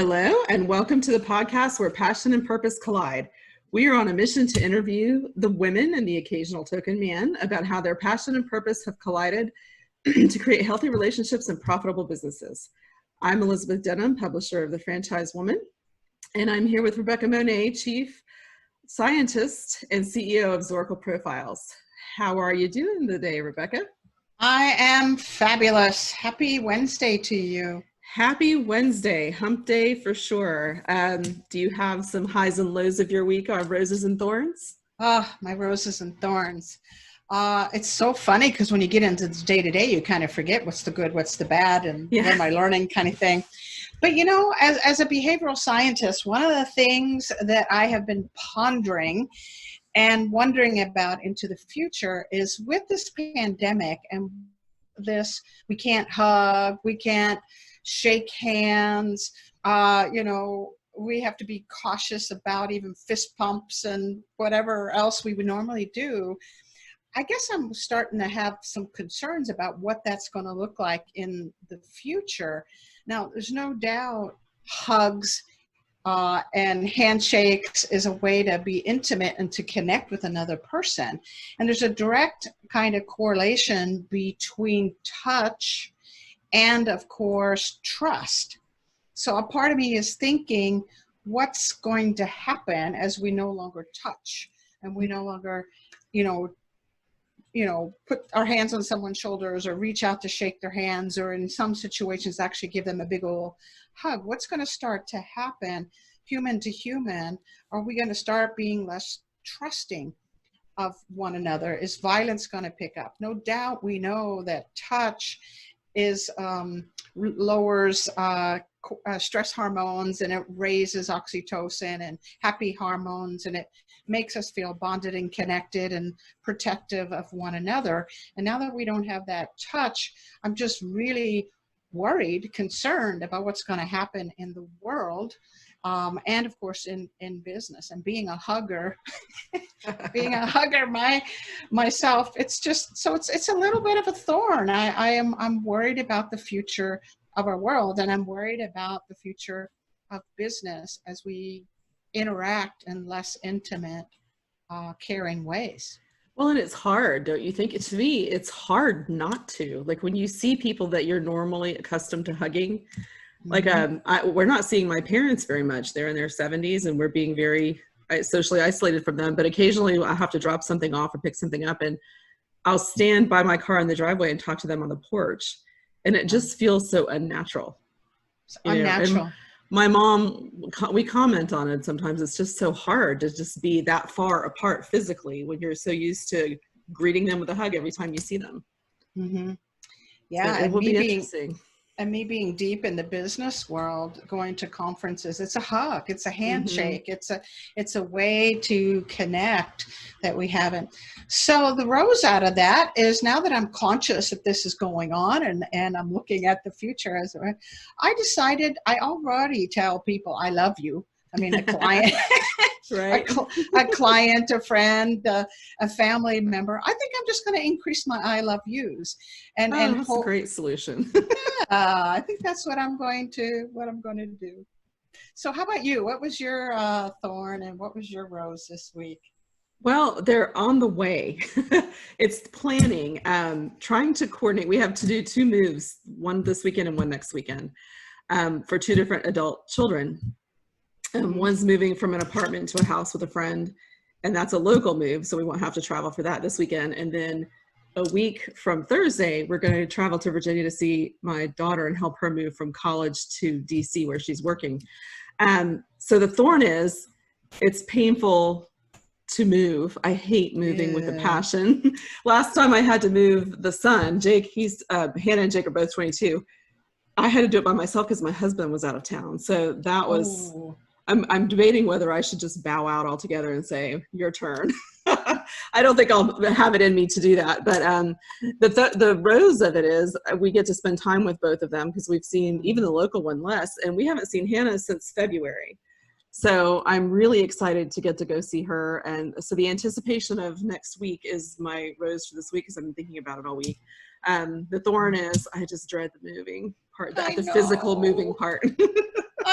Hello, and welcome to the podcast where passion and purpose collide. We are on a mission to interview the women and the occasional token man about how their passion and purpose have collided to create healthy relationships and profitable businesses. I'm Elizabeth Denham, publisher of The Franchise Woman, and I'm here with Rebecca Monet, Chief Scientist and CEO of Zoracle Profiles. How are you doing today, Rebecca? I am fabulous. Happy Wednesday to you. Happy Wednesday, hump day for sure. Do you have some highs and lows of your week on roses and thorns? Oh, my roses and thorns. It's so funny because when you get into the day-to-day, you kind of forget what's the good, what's the bad, and what am I learning kind of thing. But you know, as a behavioral scientist, one of the things that I have been pondering and wondering about into the future is with this pandemic and this, we can't hug, we can't shake hands, we have to be cautious about even fist pumps and whatever else we would normally do. I guess I'm starting to have some concerns about what that's going to look like in the future. Now, there's no doubt hugs and handshakes is a way to be intimate and to connect with another person. And there's a direct kind of correlation between touch and, of course, trust. So a part of me is thinking, what's going to happen as we no longer touch and we no longer, put our hands on someone's shoulders or reach out to shake their hands, or in some situations actually give them a big old hug. What's going to start to happen human to human? Are we going to start being less trusting of one another? Is violence going to pick up? No doubt we know that touch lowers stress hormones, and it raises oxytocin and happy hormones, and it makes us feel bonded and connected and protective of one another. And now that we don't have that touch, I'm just really worried, concerned about what's going to happen in the world, and of course in business. And being a hugger, myself, it's just, so it's a little bit of a thorn. I'm worried about the future of our world, and I'm worried about the future of business as we interact in less intimate, caring ways. Well, and it's hard, don't you think? To me, it's hard not to. Like when you see people that you're normally accustomed to hugging, like we're not seeing my parents very much. They're in their 70s, and we're being very socially isolated from them. But occasionally I have to drop something off or pick something up, and I'll stand by my car in the driveway and talk to them on the porch. And it just feels so unnatural. It's unnatural. My mom, we comment on it sometimes. It's just so hard to just be that far apart physically when you're so used to greeting them with a hug every time you see them. Mm-hmm. Yeah, so it will be interesting. And me being deep in the business world, going to conferences, it's a hug, it's a handshake, it's a way to connect that we haven't. So the rose out of that is, now that I'm conscious that this is going on and I'm looking at the future, I decided I already tell people I love you. I mean, a client, right. a client, a friend, a family member. I think I'm just going to increase my I love yous. And that's a great solution. I think that's what I'm going to do. So how about you? What was your thorn and what was your rose this week? Well, they're on the way. It's planning, trying to coordinate. We have to do 2 moves, one this weekend and one next weekend, for 2 different adult children. One's moving from an apartment to a house with a friend, and that's a local move, so we won't have to travel for that this weekend. And then a week from Thursday, we're going to travel to Virginia to see my daughter and help her move from college to DC where she's working. So the thorn is, it's painful to move. I hate moving with a passion. Last time I had to move the son, Jake, Hannah and Jake are both 22. I had to do it by myself because my husband was out of town. So that was... I'm debating whether I should just bow out altogether and say, your turn. I don't think I'll have it in me to do that. But the rose of it is we get to spend time with both of them because we've seen even the local one less. And we haven't seen Hannah since February. So I'm really excited to get to go see her. And so the anticipation of next week is my rose for this week because I've been thinking about it all week. The thorn is I just dread the moving part, the physical moving part.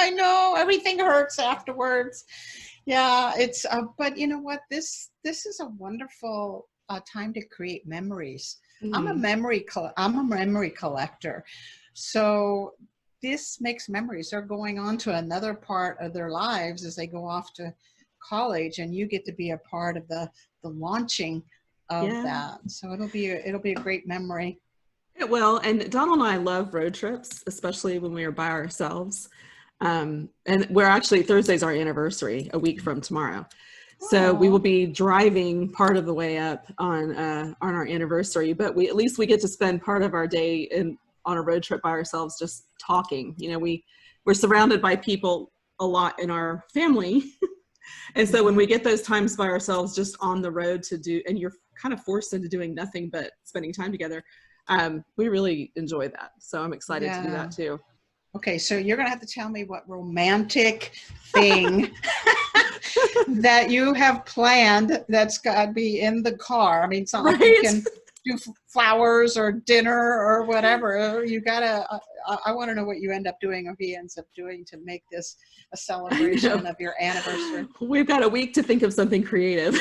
I know, everything hurts afterwards. Yeah, it's but you know what? This is a wonderful time to create memories. I'm a Mhm. memory collector. So this makes memories. They're going on to another part of their lives as they go off to college, and you get to be a part of the launching of Yeah. that. So it'll be a great memory. It will. And Donald and I love road trips, especially when we are by ourselves. And we're actually, Thursday's our anniversary, a week from tomorrow. So we will Oh, be driving part of the way up on our anniversary, but we at least we get to spend part of our day on a road trip by ourselves, just talking. You know, we're surrounded by people a lot in our family. And so when hmm, we get those times by ourselves just on the road to do, and you're kind of forced into doing nothing but spending time together, we really enjoy that. So I'm excited to do yeah. that too. Okay, so you're gonna have to tell me what romantic thing that you have planned that's got to be in the car. I mean, it's not like you Right? can do flowers or dinner or whatever. You gotta. I want to know what you end up doing, or he ends up doing, to make this a I know. celebration of your anniversary. We've got a week to think of something creative.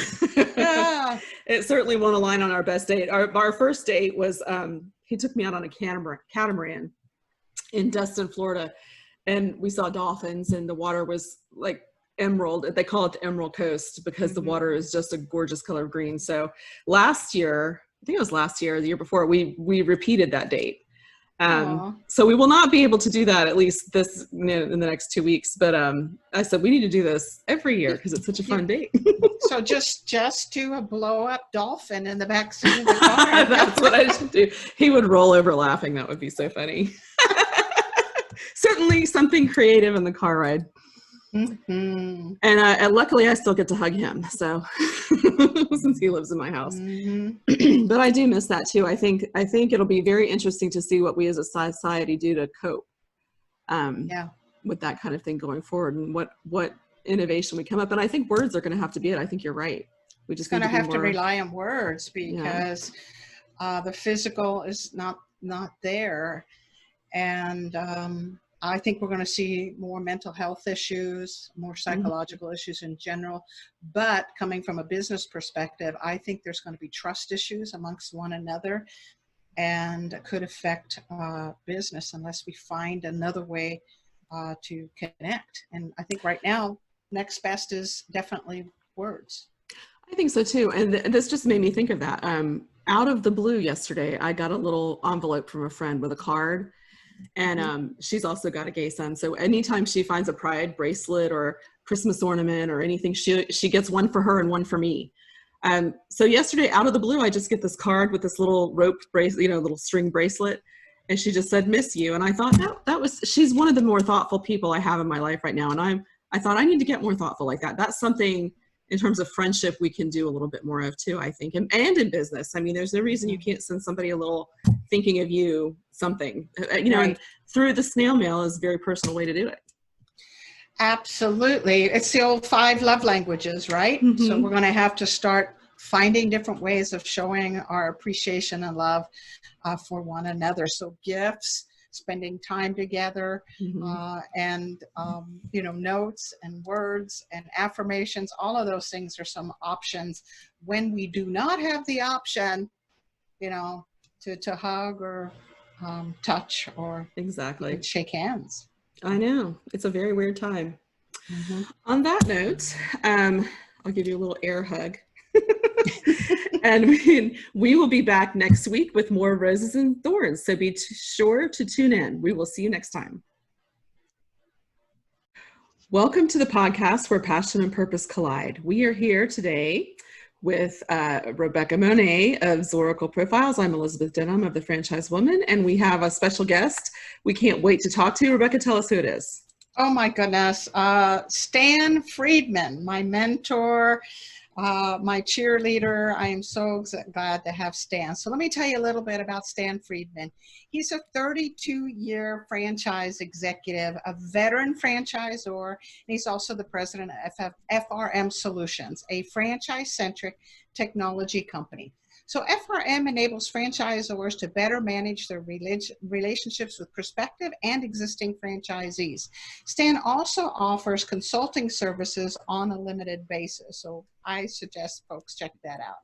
Yeah. It certainly won't align on our best date. Our first date was he took me out on a catamaran in Destin, Florida, and we saw dolphins, and the water was like emerald. They call it the Emerald Coast because the water Mm-hmm. is just a gorgeous color of green. So last year, I think it was last year, the year before, we repeated that date. Oh. So we will not be able to do that at least this in the next 2 weeks. But I said we need to do this every year because it's such a fun date. So just do a blow up dolphin in the back seat of the car. That's what I should do. He would roll over laughing. That would be so funny. Certainly something creative in the car ride. Mm-hmm. And luckily I still get to hug him. So since he lives in my house, Mm-hmm. but I do miss that too. I think it'll be very interesting to see what we as a society do to cope um, Yeah. with that kind of thing going forward, and what innovation we come up. And I think words are going to have to be it. I think you're right. We It's just going need to to be have to more. rely on words Yeah. because the physical is not there, and I think we're going to see more mental health issues, more Mhm. psychological issues in general. But coming from a business perspective, I think there's going to be trust issues amongst one another, and could affect business unless we find another way to connect. And I think right now, next best is definitely words. I think so too. And this just made me think of that. Out of the blue yesterday, I got a little envelope from a friend with a card. And Mhm. she's also got a gay son. So anytime she finds a pride bracelet or Christmas ornament or anything, she gets one for her and one for me. So yesterday, out of the blue, I just get this card with this little rope bracelet, little string bracelet. And she just said, "Miss you." And I thought she's one of the more thoughtful people I have in my life right now. And I thought I need to get more thoughtful like that. That's something in terms of friendship we can do a little bit more of too, I think. And in business. I mean, there's no reason you Mhm. can't send somebody a little thinking of you something, and Right. through the snail mail is a very personal way to do it. Absolutely. It's the old five love languages, right? So we're Mm-hmm. going to have to start finding different ways of showing our appreciation and love for one another. So gifts, spending time together, Mm-hmm. and notes and words and affirmations. All of those things are some options when we do not have the option, to hug or touch or even Exactly. shake hands. I know. It's a very weird time. Mhm. On that note, I'll give you a little air hug. And we will be back next week with more Roses and Thorns. So be sure to tune in. We will see you next time. Welcome to the podcast where passion and purpose collide. We are here today with Rebecca Monet of Zoracle Profiles. I'm Elizabeth Denham of The Franchise Woman, and we have a special guest we can't wait to talk to. Rebecca, tell us who it is. Oh my goodness. Stan Friedman, my mentor, my cheerleader. I am so glad to have Stan. So let me tell you a little bit about Stan Friedman. He's a 32-year franchise executive, a veteran franchisor, and he's also the president of FRM Solutions, a franchise-centric technology company. So FRM enables franchisors to better manage their relationships with prospective and existing franchisees. STAN also offers consulting services on a limited basis. So I suggest folks check that out,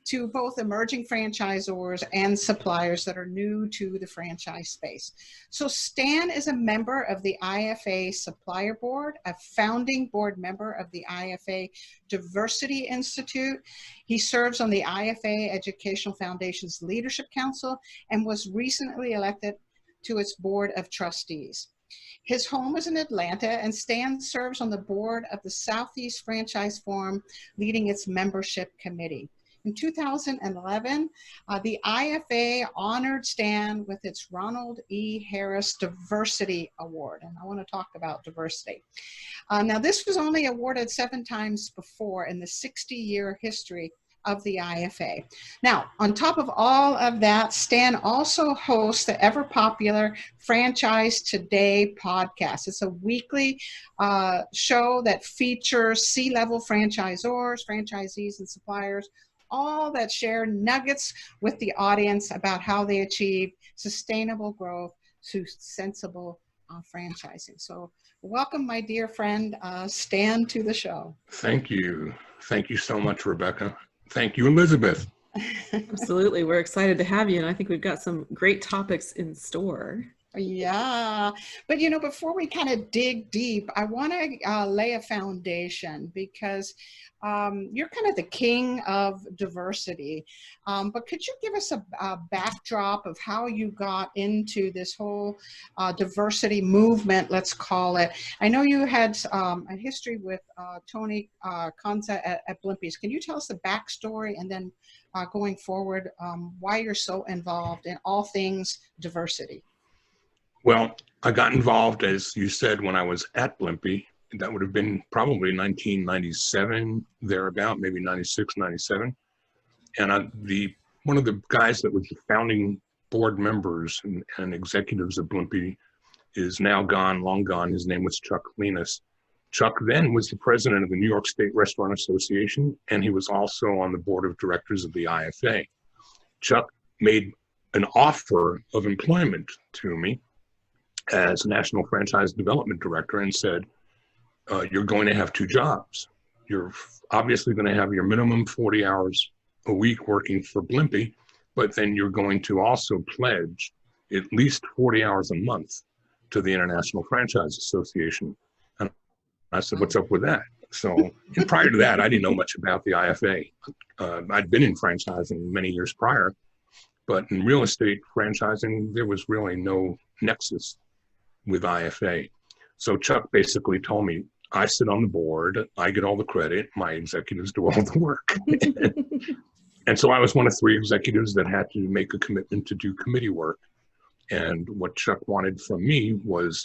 to both emerging franchisors and suppliers that are new to the franchise space. So Stan is a member of the IFA Supplier Board, a founding board member of the IFA Diversity Institute. He serves on the IFA Educational Foundation's Leadership Council and was recently elected to its Board of Trustees. His home is in Atlanta, and Stan serves on the board of the Southeast Franchise Forum, leading its membership committee. In 2011, the IFA honored Stan with its Ronald E. Harris Diversity Award, and I want to talk about diversity. Now, this was only awarded 7 times before in the 60-year history of the IFA. Now, on top of all of that, Stan also hosts the ever popular Franchise Today podcast. It's a weekly show that features C-level franchisors, franchisees, and suppliers, all that share nuggets with the audience about how they achieve sustainable growth through sensible franchising. So welcome, my dear friend, Stan, to the show. Thank you. Thank you so much, Rebecca. Thank you, Elizabeth. Absolutely. We're excited to have you. And I think we've got some great topics in store. Yeah, but you know, before we kind of dig deep, I want to lay a foundation, because you're kind of the king of diversity. But could you give us a backdrop of how you got into this whole diversity movement, let's call it? I know you had a history with Tony Kanza at Blimpies. Can you tell us the backstory, and then going forward, why you're so involved in all things diversity? Well, I got involved, as you said, when I was at Blimpie. That would have been probably 1997, thereabout, maybe 96, 97. And one of the guys that was the founding board members and executives of Blimpie is now gone, long gone. His name was Chuck Linus. Chuck then was the president of the New York State Restaurant Association, and he was also on the board of directors of the IFA. Chuck made an offer of employment to me as National Franchise Development Director and said, you're going to have 2 jobs. You're obviously going to have your minimum 40 hours a week working for Blimpie, but then you're going to also pledge at least 40 hours a month to the International Franchise Association. And I said, what's up with that? So, and prior to that, I didn't know much about the IFA. I'd been in franchising many years prior, but in real estate franchising, there was really no nexus with IFA. So Chuck basically told me, I sit on the board, I get all the credit, my executives do all the work. And so I was one of 3 executives that had to make a commitment to do committee work. And what Chuck wanted from me was,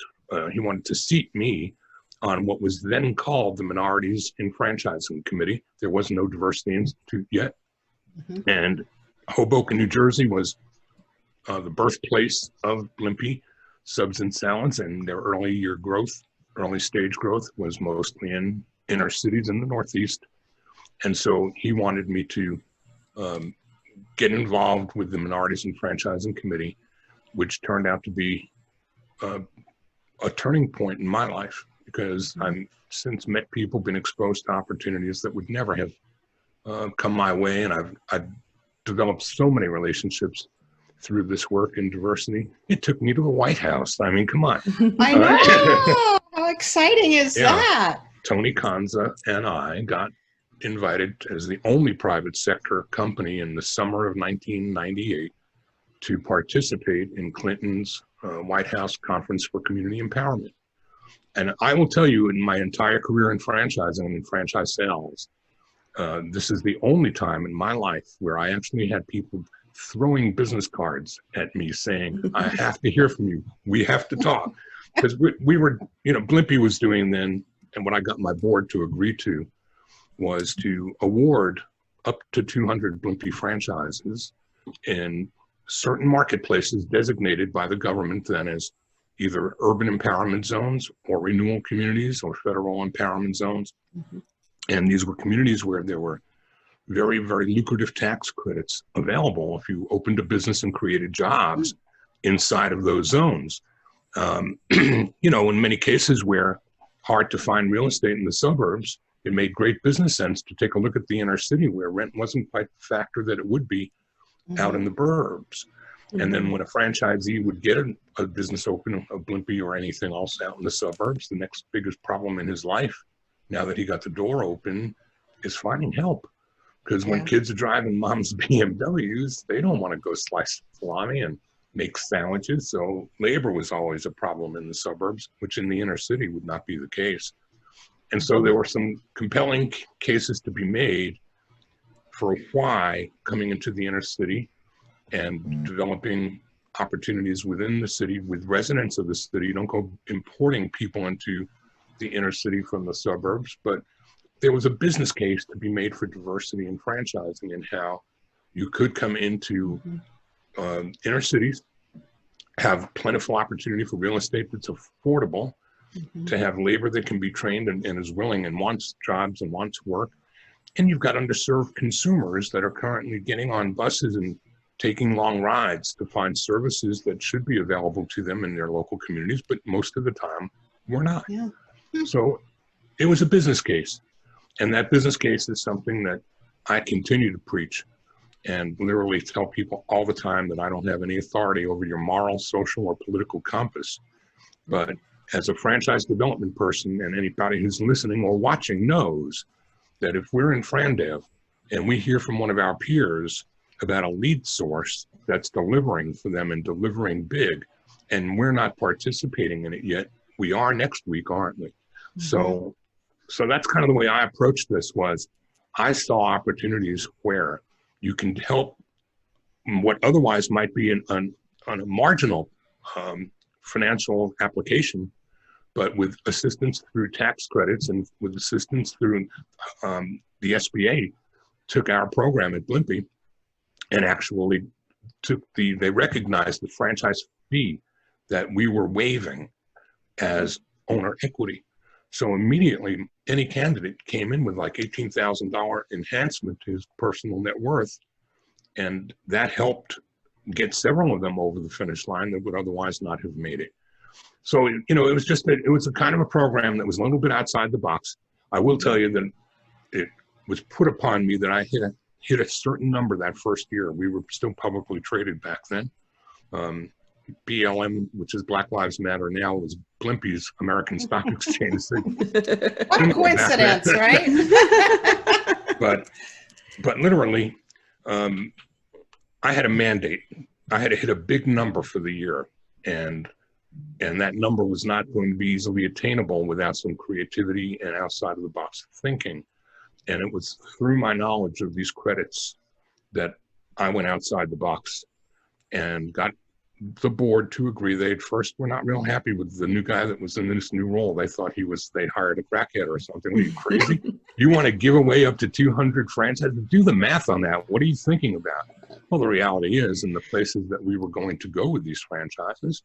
he wanted to seat me on what was then called the Minorities in Franchising Committee. There was no Diversity Institute yet. Mm-hmm. And Hoboken, New Jersey was the birthplace of Blimpie Subs and Salads, and their early stage growth was mostly in inner cities in the Northeast. And so he wanted me to get involved with the Minorities in Franchising Committee, which turned out to be a turning point in my life, because I've since met people, been exposed to opportunities that would never have come my way. And I've developed so many relationships through this work in diversity. It took me to the White House. I mean, come on. I know. How exciting is that? Tony Kanza and I got invited as the only private sector company in the summer of 1998 to participate in Clinton's White House Conference for Community Empowerment. And I will tell you, in my entire career in franchising and in franchise sales, this is the only time in my life where I actually had people throwing business cards at me saying, I have to hear from you. We have to talk. Because we were, Blimpie was doing then, and what I got my board to agree to was to award up to 200 Blimpie franchises in certain marketplaces designated by the government then as either urban empowerment zones or renewal communities or federal empowerment zones. Mm-hmm. And these were communities where there were very, very lucrative tax credits available if you opened a business and created jobs inside of those zones. You know, in many cases where hard to find real estate in the suburbs, it made great business sense to take a look at the inner city where rent wasn't quite the factor that it would be out in the burbs. And then when a franchisee would get a business open, a Blimpie or anything else out in the suburbs, the next biggest problem in his life, now that he got the door open, is finding help. Because when kids are driving mom's BMWs, they don't want to go slice salami and make sandwiches. So labor was always a problem in the suburbs, which in the inner city would not be the case. And so there were some compelling cases to be made for why coming into the inner city and developing opportunities within the city with residents of the city. You don't go importing people into the inner city from the suburbs, but there was a business case to be made for diversity and franchising and how you could come into inner cities, have plentiful opportunity for real estate that's affordable, to have labor that can be trained and is willing and wants jobs and wants work. And you've got underserved consumers that are currently getting on buses and taking long rides to find services that should be available to them in their local communities, but most of the time we're not. So it was a business case. And that business case is something that I continue to preach and literally tell people all the time that I don't have any authority over your moral, social, or political compass. But as a franchise development person, and anybody who's listening or watching knows that if we're in FranDev and we hear from one of our peers about a lead source that's delivering for them and delivering big, and we're not participating in it yet, we are next week, aren't we? So that's kind of the way I approached this. Was I saw opportunities where you can help what otherwise might be on a marginal financial application, but with assistance through tax credits and with assistance through the SBA, took our program at Blimpie and actually they recognized the franchise fee that we were waiving as owner equity. So immediately, any candidate came in with like $18,000 enhancement to his personal net worth, and that helped get several of them over the finish line that would otherwise not have made it. So, you know, it was a kind of a program that was a little bit outside the box. I will tell you that it was put upon me that I hit a certain number that first year. We were still publicly traded back then. BLM, which is Black Lives Matter now, was Blimpie's American Stock Exchange. What a coincidence, right? But literally, I had a mandate. I had to hit a big number for the year, and that number was not going to be easily attainable without some creativity and outside of the box thinking. And it was through my knowledge of these credits that I went outside the box and got the board to agree. They at first were not real happy with the new guy that was in this new role. They thought they hired a crackhead or something. Are you crazy? You want to give away up to 200 franchises? Do the math on that. What are you thinking about? Well, the reality is, in the places that we were going to go with these franchises,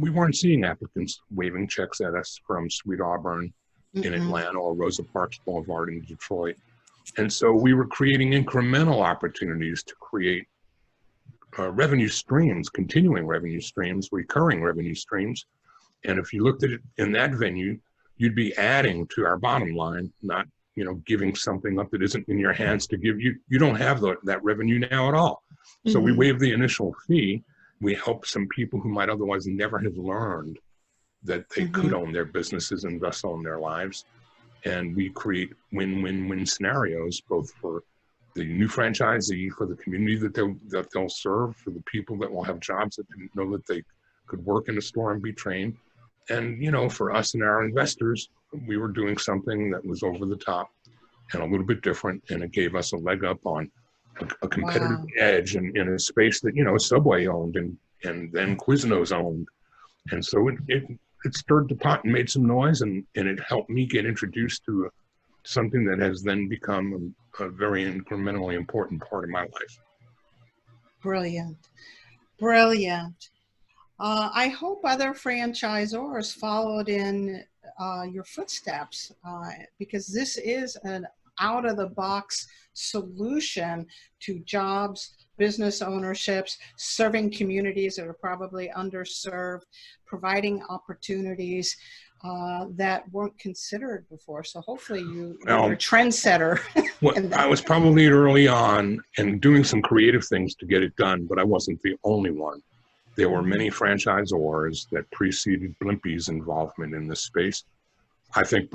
we weren't seeing applicants waving checks at us from Sweet Auburn in Atlanta or Rosa Parks Boulevard in Detroit. And so we were creating incremental opportunities to create revenue streams, continuing revenue streams, recurring revenue streams. And if you looked at it in that venue, you'd be adding to our bottom line, not, you know, giving something up that isn't in your hands to give you. You don't have that revenue now at all. So we waived the initial fee. We helped some people who might otherwise never have learned that they could own their businesses and thus own their lives. And we create win-win-win scenarios, both for the new franchisee, for the community that they'll serve, for the people that will have jobs that didn't know that they could work in a store and be trained. And, you know, for us and our investors, we were doing something that was over the top and a little bit different, and it gave us a leg up on a competitive edge in a space that, you know, Subway owned and then Quiznos owned. And so it stirred the pot and made some noise, and it helped me get introduced to something that has then become a very incrementally important part of my life. Brilliant. Brilliant. I hope other franchisors followed in your footsteps, because this is an out of the box solution to jobs, business ownerships, serving communities that are probably underserved, providing opportunities that weren't considered before. So hopefully you're a trendsetter. Well, I was probably early on and doing some creative things to get it done, but I wasn't the only one. There were many franchisors that preceded Blimpie's involvement in this space. I think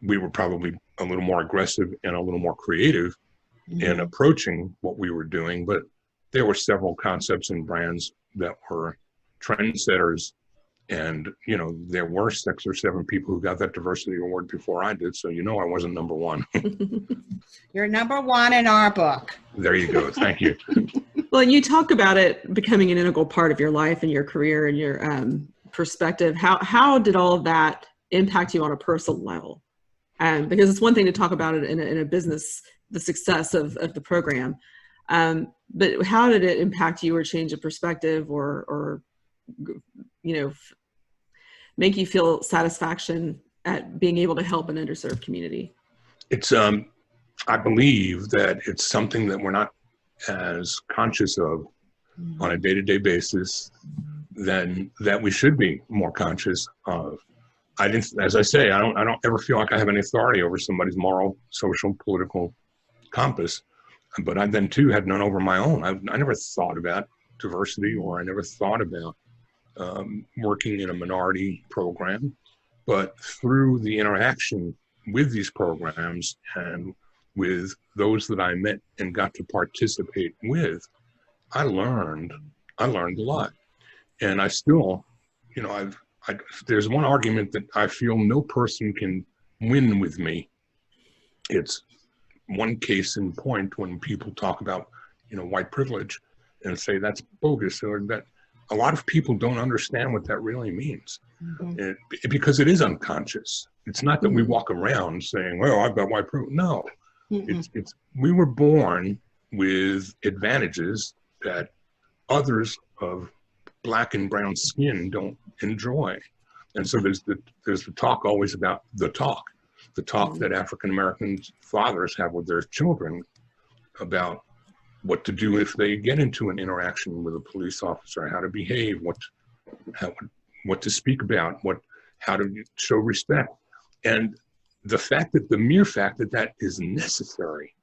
we were probably a little more aggressive and a little more creative in approaching what we were doing, but there were several concepts and brands that were trendsetters. And, you know, there were 6 or 7 people who got that diversity award before I did. So, you know, I wasn't number one. You're number one in our book. There you go. Thank you. Well, and you talk about it becoming an integral part of your life and your career and your perspective. How did all of that impact you on a personal level? Because it's one thing to talk about it in a business, the success of the program. But how did it impact you or change a perspective or you know, make you feel satisfaction at being able to help an underserved community? It's, I believe that it's something that we're not as conscious of on a day-to-day basis than that we should be more conscious of. As I say, I don't ever feel like I have any authority over somebody's moral, social, political compass, but I then too had none over my own. I never thought about diversity, or I never thought about working in a minority program, but through the interaction with these programs and with those that I met and got to participate with, I learned a lot. And I still, you know, there's one argument that I feel no person can win with me. It's one case in point when people talk about, you know, white privilege and say that's bogus, or that a lot of people don't understand what that really means. Because it is unconscious. It's not that we walk around saying, well, I've got white privilege. No, we were born with advantages that others of black and brown skin don't enjoy. And so there's the talk always about the talk that African-American fathers have with their children about what to do if they get into an interaction with a police officer, how to behave, what to speak about, how to show respect. And the mere fact that that is necessary,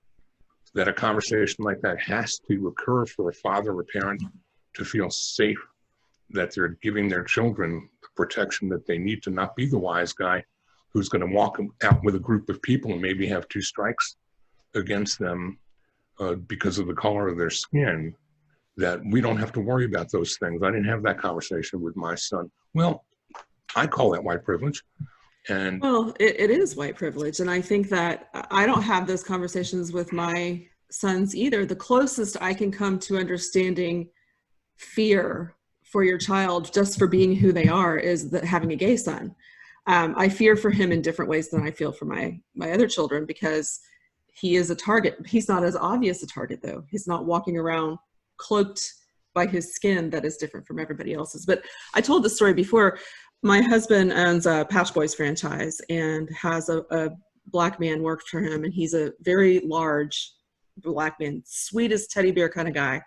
that a conversation like that has to occur for a father or parent to feel safe, that they're giving their children the protection that they need to not be the wise guy who's going to walk out with a group of people and maybe have 2 strikes against them because of the color of their skin, that we don't have to worry about those things. I didn't have that conversation with my son. Well, I call that white privilege. And well, it is white privilege. And I think that I don't have those conversations with my sons either. The closest I can come to understanding fear for your child just for being who they are is that having a gay son. I fear for him in different ways than I feel for my other children, because he is a target. He's not as obvious a target, though. He's not walking around cloaked by his skin that is different from everybody else's. But I told the story before. My husband owns a Patch Boys franchise and has a black man work for him. And he's a very large black man, sweetest teddy bear kind of guy.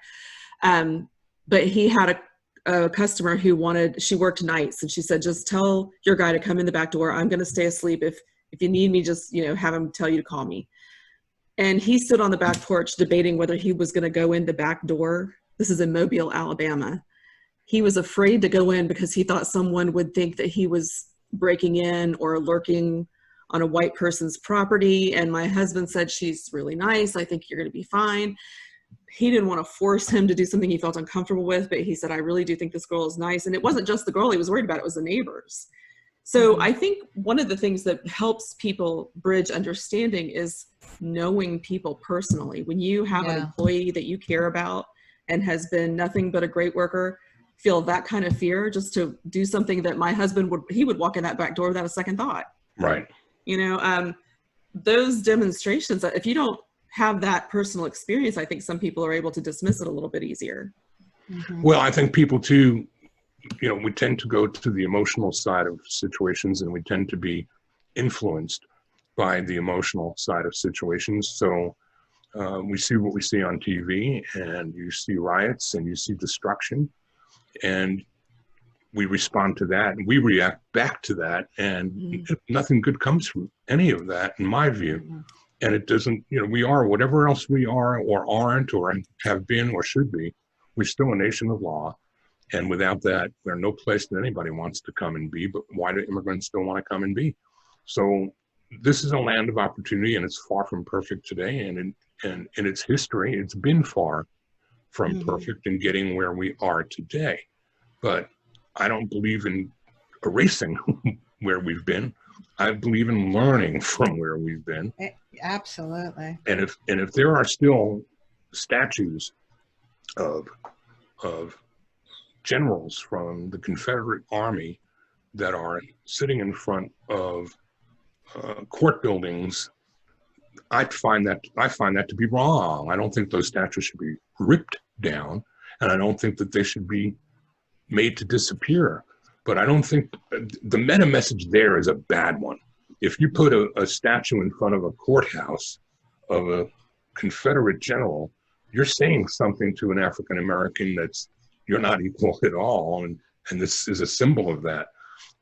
But he had a customer who she worked nights, and she said, just tell your guy to come in the back door. I'm going to stay asleep. If you need me, just, you know, have him tell you to call me. And he stood on the back porch debating whether he was going to go in the back door. This is in Mobile, Alabama. He was afraid to go in because he thought someone would think that he was breaking in or lurking on a white person's property. And my husband said, she's really nice. I think you're going to be fine. He didn't want to force him to do something he felt uncomfortable with, but he said, I really do think this girl is nice. And it wasn't just the girl he was worried about, it was the neighbors. So I think one of the things that helps people bridge understanding is knowing people personally. When you have an employee that you care about and has been nothing but a great worker, feel that kind of fear just to do something that my husband would walk in that back door without a second thought. Right. You know, those demonstrations, if you don't have that personal experience, I think some people are able to dismiss it a little bit easier. Well, I think people too, you know, we tend to go to the emotional side of situations, and we tend to be influenced. by the emotional side of situations. So we see what we see on TV, and you see riots and you see destruction, and we respond to that and we react back to that, and nothing good comes from any of that, in my view. And it doesn't, we are whatever else we are or aren't or have been or should be, we're still a nation of law. And without that, there's no place that anybody wants to come and be. But why do immigrants still want to come and be? So this is a land of opportunity, and it's far from perfect today. And in its history, it's been far from perfect in getting where we are today. But I don't believe in erasing where we've been. I believe in learning from where we've been. Absolutely. And if there are still statues of generals from the Confederate Army that are sitting in front of court buildings, I find that to be wrong. I don't think those statues should be ripped down, and I don't think that they should be made to disappear. But I don't think the meta message there is a bad one. If you put a statue in front of a courthouse of a Confederate general, you're saying something to an African American that's you're not equal at all, and this is a symbol of that.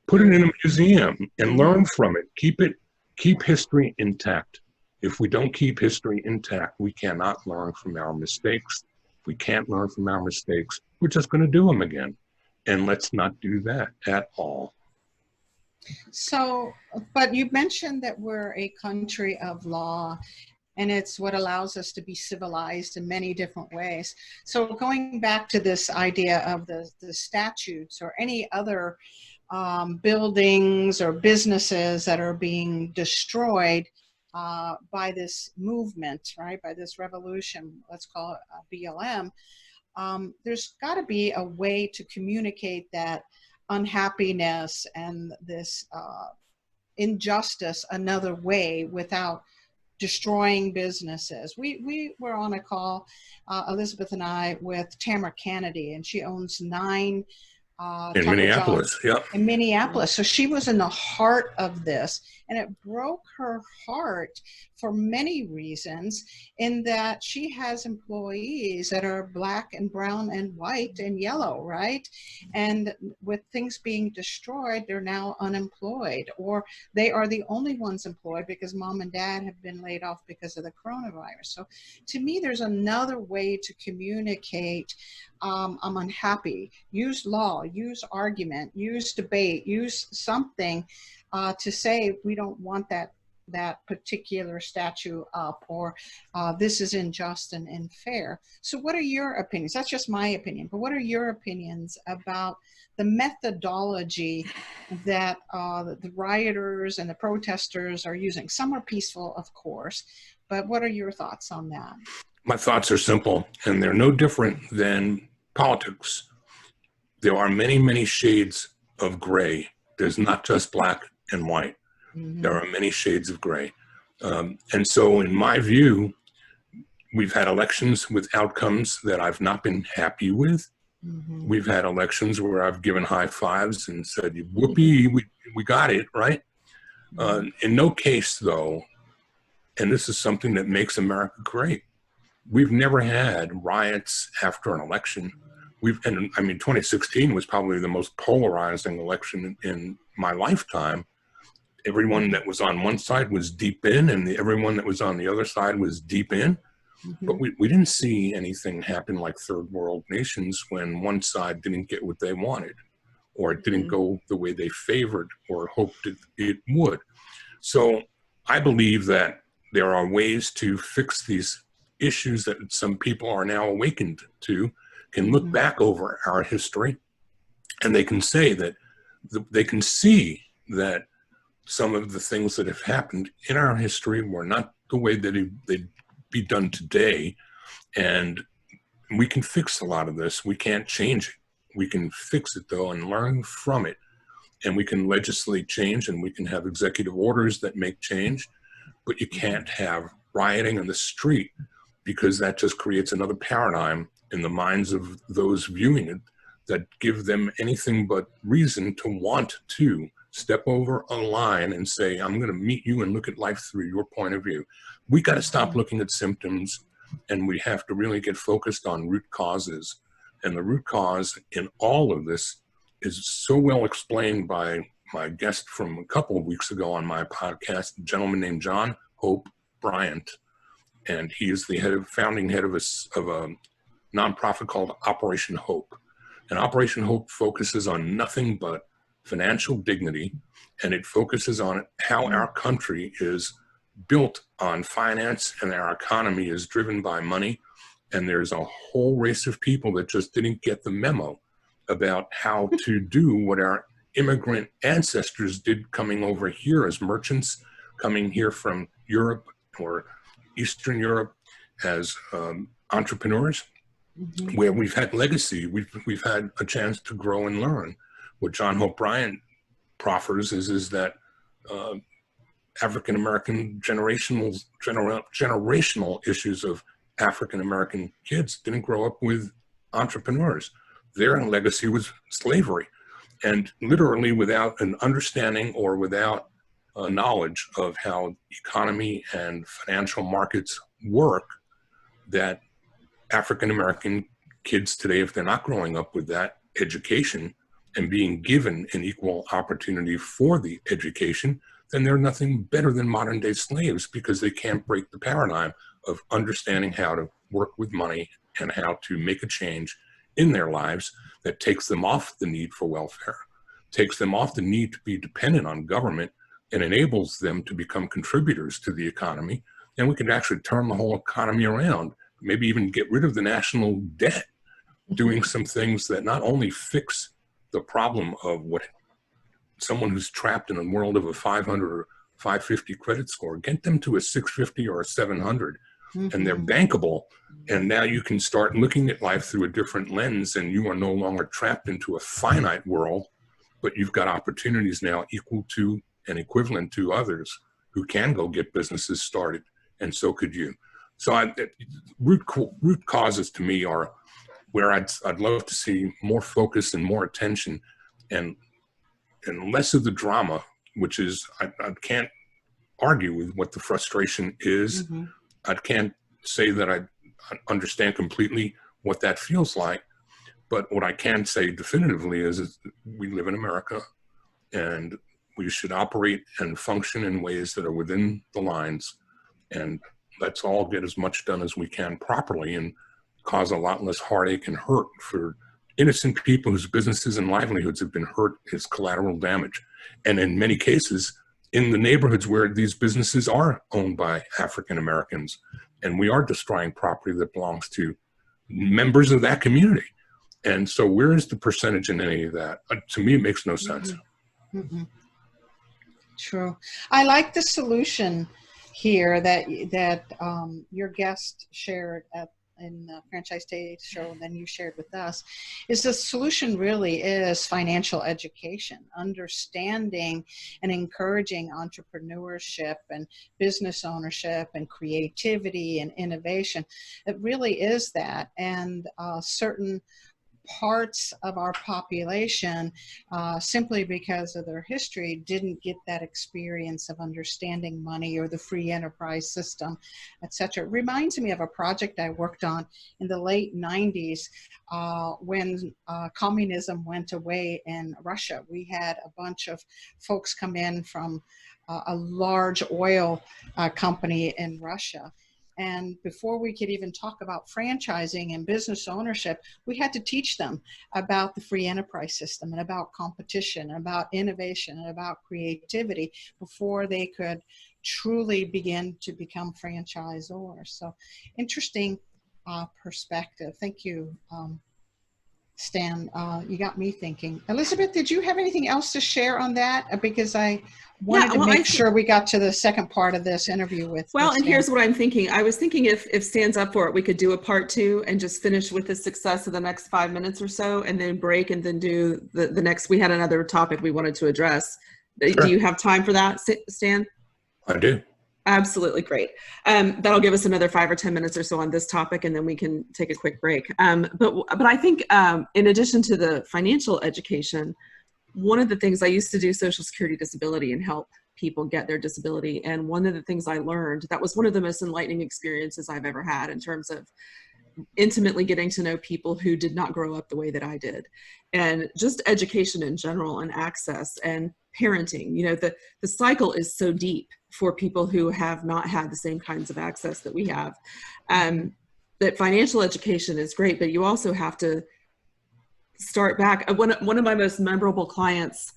Put it in a museum and learn from it. Keep history intact. If we don't keep history intact, we cannot learn from our mistakes. If we can't learn from our mistakes, we're just going to do them again. And let's not do that at all. So, but you mentioned that we're a country of law, and it's what allows us to be civilized in many different ways. So going back to this idea of the statutes or any other buildings or businesses that are being destroyed by this movement, right, by this revolution, let's call it BLM, there's got to be a way to communicate that unhappiness and this injustice another way without destroying businesses. We were on a call, Elizabeth and I, with Tamara Kennedy, and she owns 9 in Minneapolis, in Minneapolis. So she was in the heart of this, and it broke her heart for many reasons, in that she has employees that are black and brown and white and yellow, right? And with things being destroyed, they're now unemployed, or they are the only ones employed because mom and dad have been laid off because of the coronavirus. So to me, there's another way to communicate. I'm unhappy. Use law, use argument, use debate, use something to say we don't want that particular statue up, or this is unjust and unfair. So what are your opinions? That's just my opinion, but what are your opinions about the methodology that the rioters and the protesters are using? Some are peaceful, of course, but what are your thoughts on that? My thoughts are simple, and they're no different than politics. There are many, many shades of gray. There's not just black and white. There are many shades of gray. And so in my view, we've had elections with outcomes that I've not been happy with. We've had elections where I've given high fives and said, whoopee, we got it, right? In no case, though, and this is something that makes America great, we've never had riots after an election. 2016 was probably the most polarizing election in my lifetime. Everyone that was on one side was deep in, and everyone that was on the other side was deep in. But we didn't see anything happen like third world nations when one side didn't get what they wanted, or it didn't go the way they favored or hoped it would. So I believe that there are ways to fix these issues that some people are now awakened to, can look back over our history, and they can say that they can see that some of the things that have happened in our history were not the way that they'd be done today. And we can fix a lot of this. We can't change it. We can fix it, though, and learn from it. And we can legislate change, and we can have executive orders that make change. But you can't have rioting on the street, because that just creates another paradigm in the minds of those viewing it that give them anything but reason to want to step over a line and say, I'm going to meet you and look at life through your point of view. We got to stop looking at symptoms, and we have to really get focused on root causes. And the root cause in all of this is so well explained by my guest from a couple of weeks ago on my podcast, a gentleman named John Hope Bryant. And he is the founding head of a nonprofit called Operation Hope. And Operation Hope focuses on nothing but financial dignity, and it focuses on how our country is built on finance, and our economy is driven by money. And there's a whole race of people that just didn't get the memo about how to do what our immigrant ancestors did coming over here as merchants, coming here from Europe or Eastern Europe as entrepreneurs, where we've had legacy, we've had a chance to grow and learn. What John Hope Bryant proffers is that African-American generational issues of African-American kids didn't grow up with entrepreneurs. Their legacy was slavery. And literally without an understanding or without knowledge of how economy and financial markets work, that African-American kids today, if they're not growing up with that education and being given an equal opportunity for the education, then they're nothing better than modern day slaves, because they can't break the paradigm of understanding how to work with money and how to make a change in their lives that takes them off the need for welfare, takes them off the need to be dependent on government, and enables them to become contributors to the economy. And we can actually turn the whole economy around, maybe even get rid of the national debt, doing some things that not only fix the problem of what someone who's trapped in a world of a 500 or 550 credit score, get them to a 650 or a 700, and they're bankable. And now you can start looking at life through a different lens, and you are no longer trapped into a finite world, but you've got opportunities now equal to and equivalent to others who can go get businesses started, and so could you. So root causes to me are where I'd love to see more focus and more attention, and less of the drama, which is, I can't argue with what the frustration is. I can't say that I understand completely what that feels like, but what I can say definitively is we live in America, and we should operate and function in ways that are within the lines, and let's all get as much done as we can properly and cause a lot less heartache and hurt for innocent people whose businesses and livelihoods have been hurt as collateral damage. And in many cases, in the neighborhoods where these businesses are owned by African Americans, and we are destroying property that belongs to members of that community. And so where is the percentage in any of that? To me, it makes no sense. True. I like the solution here that your guest shared in the Franchise Day show, and then you shared with us, is the solution really is financial education, understanding and encouraging entrepreneurship and business ownership and creativity and innovation. It really is that. And certain parts of our population, simply because of their history, didn't get that experience of understanding money or the free enterprise system, etc. It reminds me of a project I worked on in the late 90s when communism went away in Russia. We had a bunch of folks come in from a large oil company in Russia. And before we could even talk about franchising and business ownership, we had to teach them about the free enterprise system and about competition, and about innovation, and about creativity before they could truly begin to become franchisors. So interesting perspective. Thank you, Stan. You got me thinking. Elizabeth, did you have anything else to share on that? Because I wanted to make sure we got to the second part of this interview with and Stan. here's what I'm thinking. I was thinking if Stan's up for it, we could do a part 2 and just finish with the success of the next 5 minutes or so, and then break and then do the next. We had another topic we wanted to address. Sure. Do you have time for that, Stan? I do. Absolutely, great. That'll give us another 5 or 10 minutes or so on this topic, and then we can take a quick break. But I think in addition to the financial education, one of the things I used to do Social Security disability and help people get their disability. And one of the things I learned, that was one of the most enlightening experiences I've ever had in terms of intimately getting to know people who did not grow up the way that I did, and just education in general and access and parenting. You know, the cycle is so deep for people who have not had the same kinds of access that we have. That financial education is great, but you also have to start back. One of my most memorable clients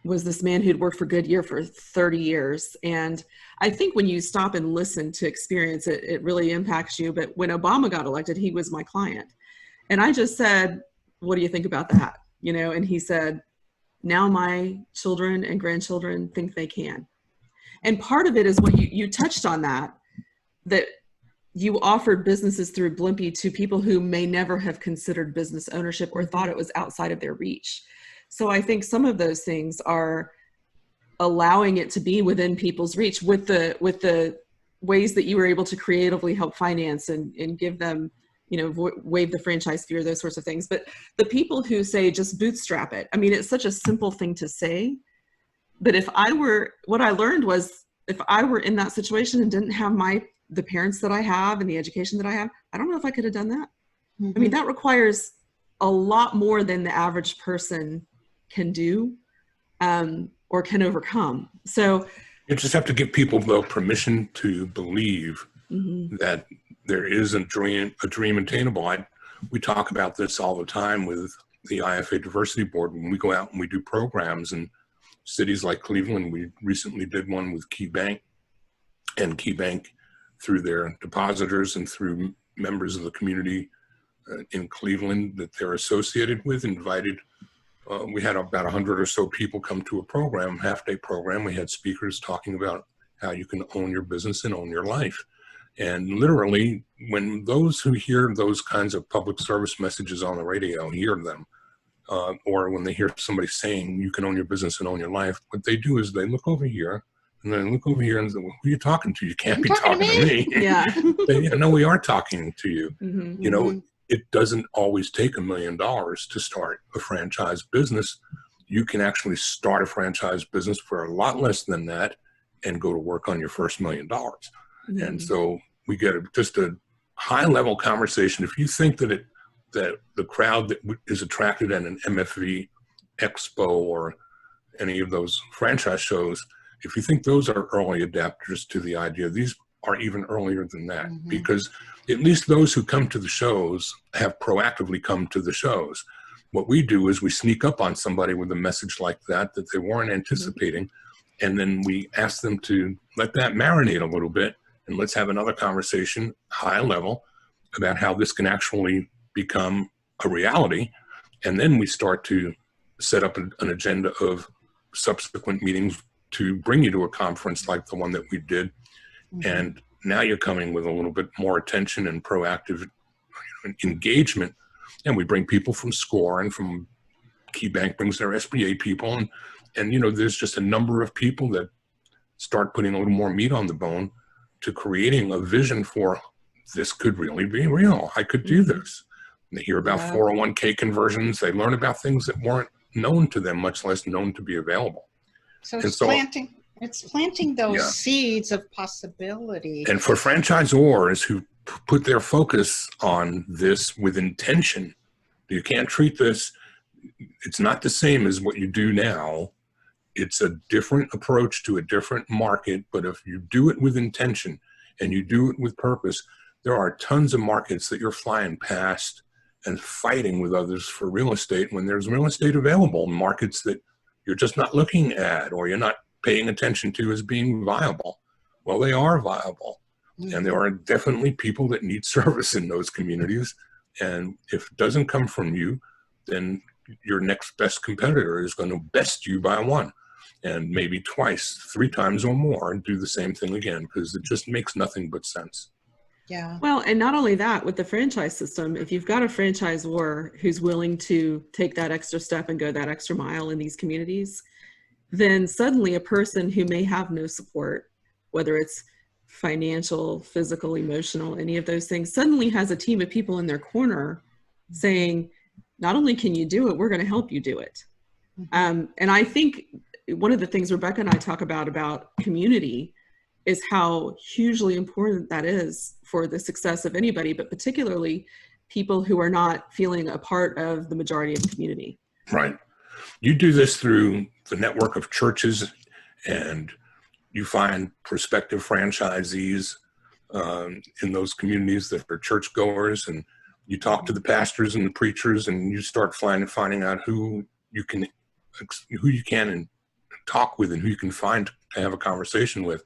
was this man who'd worked for Goodyear for 30 years. And I think when you stop and listen to experience it, it really impacts you. But when Obama got elected, he was my client. And I just said, what do you think about that? You know, and he said, now my children and grandchildren think they can. And part of it is what you touched on, that you offered businesses through Blimpie to people who may never have considered business ownership or thought it was outside of their reach. So I think some of those things are allowing it to be within people's reach with the ways that you were able to creatively help finance and give them, you know, waive the franchise fee or those sorts of things. But the people who say just bootstrap it, I mean, it's such a simple thing to say, but what I learned was, if I were in that situation and didn't have the parents that I have and the education that I have, I don't know if I could have done that. Mm-hmm. I mean, that requires a lot more than the average person can do or can overcome. So you just have to give people the permission to believe that there is a dream attainable. We talk about this all the time with the IFA Diversity Board when we go out and we do programs in cities like Cleveland. We recently did one with Key Bank, and Key Bank, through their depositors and through members of the community in Cleveland that they're associated with, invited. We had about 100 or so people come to a program, half-day program. We had speakers talking about how you can own your business and own your life. And literally, when those who hear those kinds of public service messages on the radio hear them, or when they hear somebody saying you can own your business and own your life, what they do is they look over here and then look over here and say, well, who are you talking to? You can't be talking to me. Yeah. No, we are talking to you. Mm-hmm. You know, it doesn't always take $1 million to start a franchise business. You can actually start a franchise business for a lot less than that and go to work on your first $1 million. Mm-hmm. And so we get just a high level conversation. If you think that the crowd that is attracted at an MFV Expo or any of those franchise shows, if you think those are early adapters to the idea, these are even earlier than that, because at least those who come to the shows have proactively come to the shows. What we do is we sneak up on somebody with a message like that they weren't anticipating, and then we ask them to let that marinate a little bit, and let's have another conversation, high level, about how this can actually become a reality. And then we start to set up an agenda of subsequent meetings to bring you to a conference like the one that we did. And now you're coming with a little bit more attention and proactive engagement. And we bring people from SCORE, and from Key Bank brings their SBA people. And you know, there's just a number of people that start putting a little more meat on the bone to creating a vision for, this could really be real. I could do this. And they hear about 401k conversions. They learn about things that weren't known to them, much less known to be available. So it's planting those seeds of possibility. And for franchisors who put their focus on this with intention, you can't treat this, it's not the same as what you do now. It's a different approach to a different market, but if you do it with intention and you do it with purpose, there are tons of markets that you're flying past and fighting with others for real estate when there's real estate available in markets that you're just not looking at or you're not paying attention to as being viable. Well, they are viable. And there are definitely people that need service in those communities. And if it doesn't come from you, then your next best competitor is going to best you by one, and maybe twice, 3 times or more, and do the same thing again, because it just makes nothing but sense. Yeah. Well, and not only that, with the franchise system, if you've got a franchisor who's willing to take that extra step and go that extra mile in these communities, then suddenly a person who may have no support, whether it's financial, physical, emotional, any of those things, suddenly has a team of people in their corner saying, not only can you do it, we're going to help you do it. And I think one of the things Rebecca and I talk about community is how hugely important that is for the success of anybody, but particularly people who are not feeling a part of the majority of the community. Right. You do this through the network of churches, and you find prospective franchisees in those communities that are churchgoers, and you talk to the pastors and the preachers, and you start finding out who you can and talk with and who you can find to have a conversation with.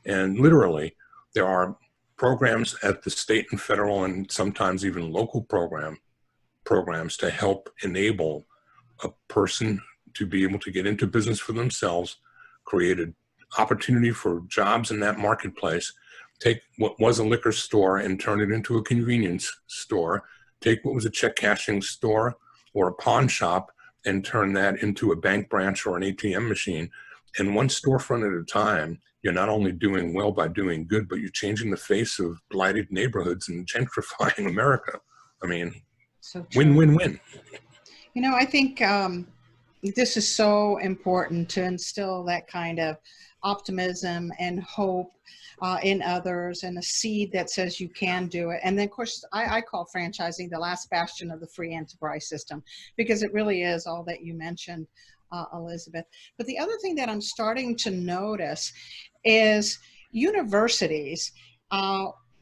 And literally, there are programs at the state and federal and sometimes even local programs to help enable a person to be able to get into business for themselves, create an opportunity for jobs in that marketplace, take what was a liquor store and turn it into a convenience store, take what was a check cashing store or a pawn shop and turn that into a bank branch or an ATM machine. And one storefront at a time, you're not only doing well by doing good, but you're changing the face of blighted neighborhoods and gentrifying America. I mean, So win, win, win. You know, I think this is so important to instill that kind of optimism and hope in others, and a seed that says you can do it. And then, of course, I call franchising the last bastion of the free enterprise system, because it really is all that you mentioned, Elizabeth. But the other thing that I'm starting to notice is universities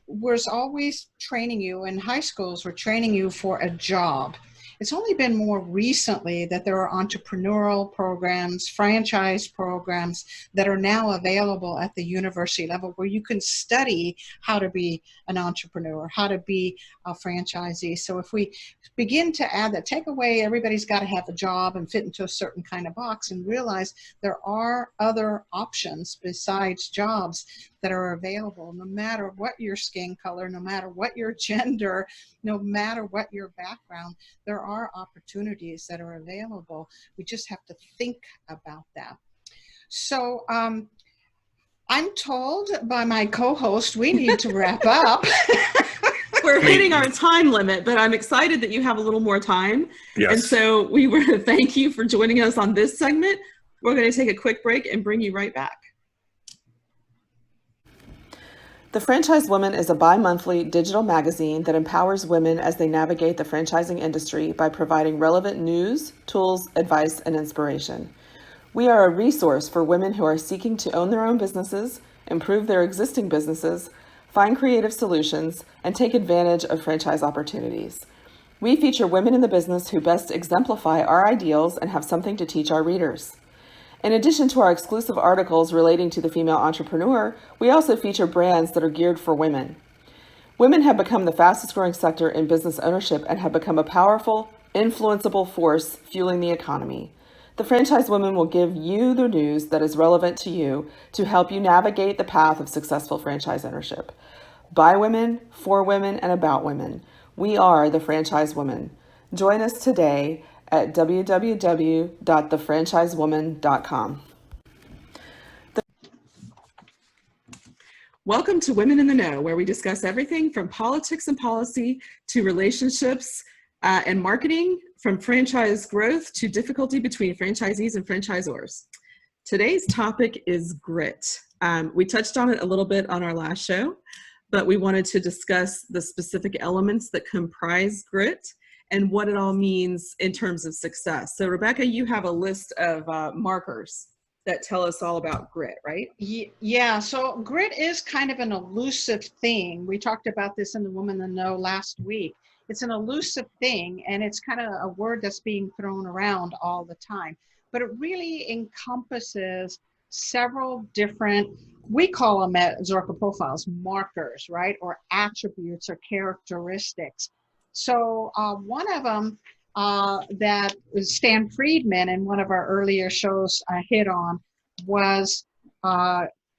was always training you, and high schools were training you for a job. It's only been more recently that there are entrepreneurial programs, franchise programs that are now available at the university level, where you can study how to be an entrepreneur, how to be a franchisee. So if we begin to add that, take away everybody's got to have a job and fit into a certain kind of box, and realize there are other options besides jobs that are available, no matter what your skin color, no matter what your gender, no matter what your background, there are opportunities that are available. We just have to think about that. So I'm told by my co-host we need to wrap up. We're hitting our time limit, but I'm excited that you have a little more time. Yes. And so we want to thank you for joining us on this segment. We're going to take a quick break and bring you right back. The Franchise Woman is a bi-monthly digital magazine that empowers women as they navigate the franchising industry by providing relevant news, tools, advice, and inspiration. We are a resource for women who are seeking to own their own businesses, improve their existing businesses, find creative solutions, and take advantage of franchise opportunities. We feature women in the business who best exemplify our ideals and have something to teach our readers. In addition to our exclusive articles relating to the female entrepreneur, we also feature brands that are geared for women. Women have become the fastest growing sector in business ownership and have become a powerful, influenceable force fueling the economy. The Franchise Woman will give you the news that is relevant to you to help you navigate the path of successful franchise ownership. By women, for women, and about women. We are the Franchise Woman. Join us today at www.thefranchisewoman.com. Welcome to Women in the Know, where we discuss everything from politics and policy to relationships and marketing, from franchise growth to difficulty between franchisees and franchisors. Today's topic is grit. We touched on it a little bit on our last show, but we wanted to discuss the specific elements that comprise grit and what it all means in terms of success. So Rebecca, you have a list of markers that tell us all about grit, right? Yeah, so grit is kind of an elusive thing. We talked about this in the Woman in the Know last week. It's an elusive thing, and it's kind of a word that's being thrown around all the time. But it really encompasses several different, we call them at Zorka Profiles, markers, right? Or attributes or characteristics. So one of them that Stan Friedman in one of our earlier shows hit on was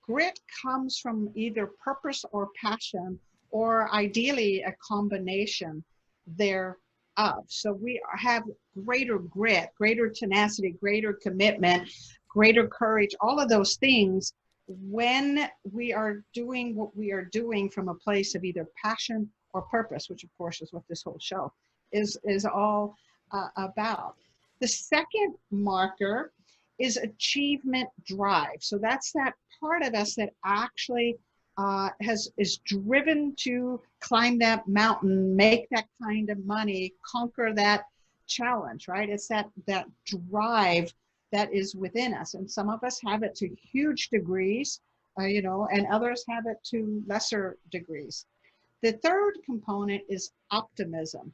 grit comes from either purpose or passion, or ideally a combination thereof. So we have greater grit, greater tenacity, greater commitment, greater courage, all of those things when we are doing what we are doing from a place of either passion or purpose, which of course is what this whole show is all about. The second marker is achievement drive. So that's that part of us that actually is driven to climb that mountain, make that kind of money, conquer that challenge, right? It's that drive that is within us. And some of us have it to huge degrees, and others have it to lesser degrees. The third component is optimism.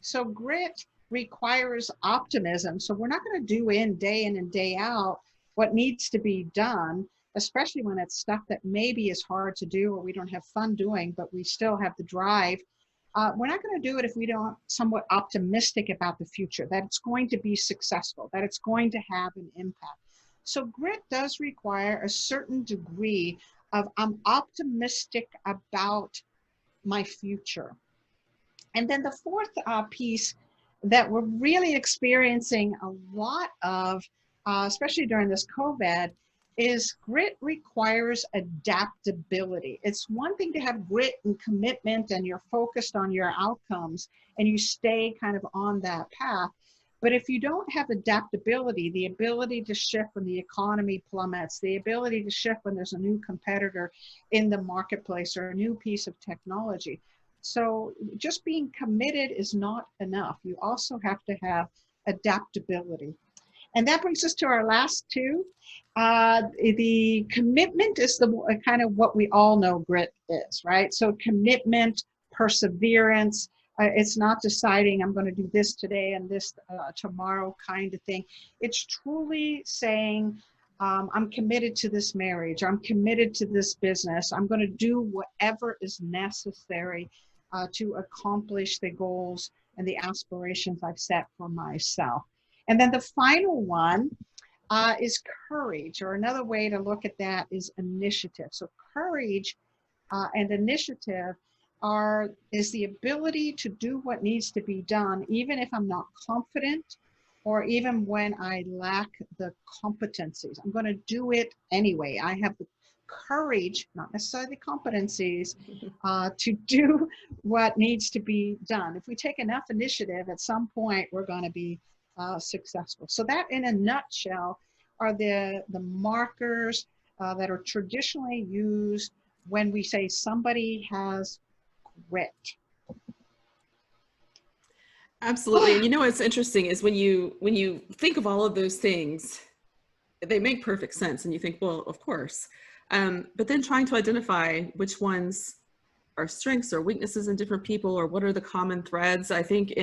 So grit requires optimism. So we're not going to do day in and day out what needs to be done, especially when it's stuff that maybe is hard to do or we don't have fun doing, but we still have the drive. We're not going to do it if we don't somewhat optimistic about the future, that it's going to be successful, that it's going to have an impact. So grit does require a certain degree of I'm optimistic about my future. And then the fourth piece that we're really experiencing a lot of, especially during this COVID, is grit requires adaptability. It's one thing to have grit and commitment and you're focused on your outcomes and you stay kind of on that path. But if you don't have adaptability, the ability to shift when the economy plummets, the ability to shift when there's a new competitor in the marketplace or a new piece of technology. So just being committed is not enough. You also have to have adaptability. And that brings us to our last two. The commitment is the kind of what we all know grit is, right? So commitment, perseverance. It's not deciding I'm going to do this today and this tomorrow kind of thing. It's truly saying, I'm committed to this marriage. I'm committed to this business. I'm going to do whatever is necessary to accomplish the goals and the aspirations I've set for myself. And then the final one is courage, or another way to look at that is initiative. So courage and initiative is the ability to do what needs to be done, even if I'm not confident or even when I lack the competencies. I'm going to do it anyway. I have the courage, not necessarily the competencies, to do what needs to be done. If we take enough initiative, at some point, we're going to be successful. So that, in a nutshell, are the markers that are traditionally used when we say somebody has grit. Absolutely. And you know what's interesting is when you think of all of those things, they make perfect sense and you think, well, of course. But then trying to identify which ones are strengths or weaknesses in different people, or what are the common threads. I think